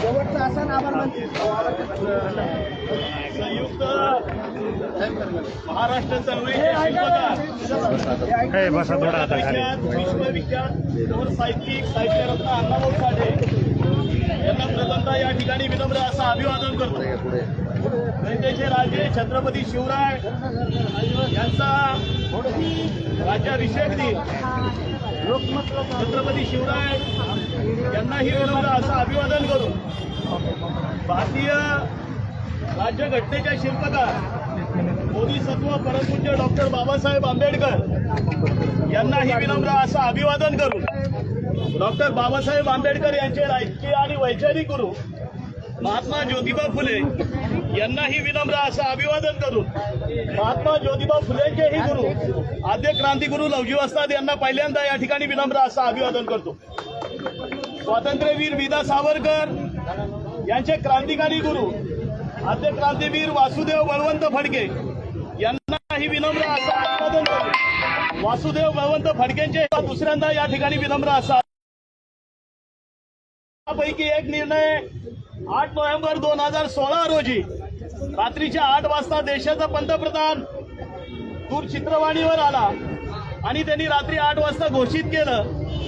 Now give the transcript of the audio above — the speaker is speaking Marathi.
शेवटचं असं आभार मानते. संयुक्त महाराष्ट्र चळवळीचे शिल्पकार विश्वविख्यात साहित्यिक साहित्यरत्न अण्णाभाऊ साठे यांना प्रथमतः या ठिकाणी विनम्र असं अभिवादन करतो. जनतेचे राजे छत्रपती शिवराय यांचा राज्याभिषेक दिन छत्रपती शिवराय यांनाही विनम्र असं अभिवादन करून भारतीय राज्यघटनेच्या शिल्पकार बोधिसत्व परमपूज्य डॉक्टर बाबासाहेब आंबेडकर यांनाही विनम्र असं अभिवादन करून डॉक्टर बाबासाहेब आंबेडकर यांचे राजकीय आणि वैचारिक गुरु महात्मा ज्योतिबा फुले यांनाही विनम्र असं अभिवादन करून महात्मा ज्योतिबा फुलेंचेही गुरु आद्य क्रांतिगुरु लवजी वस्ताद यांना पहिल्यांदा या ठिकाणी विनम्र असं अभिवादन करतो. स्वातंत्र्यवीर विदा सावरकर यांचे क्रांतिकारी गुरु आद्य क्रांतीवीर वासुदेव बळवंत फडके यांनाही विनम्र असं अभिवादन करतो. वासुदेव बळवंत फडकेंचे दुसऱ्यांदा या ठिकाणी विनम्र असा पैकी एक निर्णय 8 नोव्हेंबर 2016 रोजी रात्रीच्या 8 वाजता देशाचा पंतप्रधान दूरचित्रवाणीवर आला आणि त्यांनी रात्री 8 वाजता घोषित केलं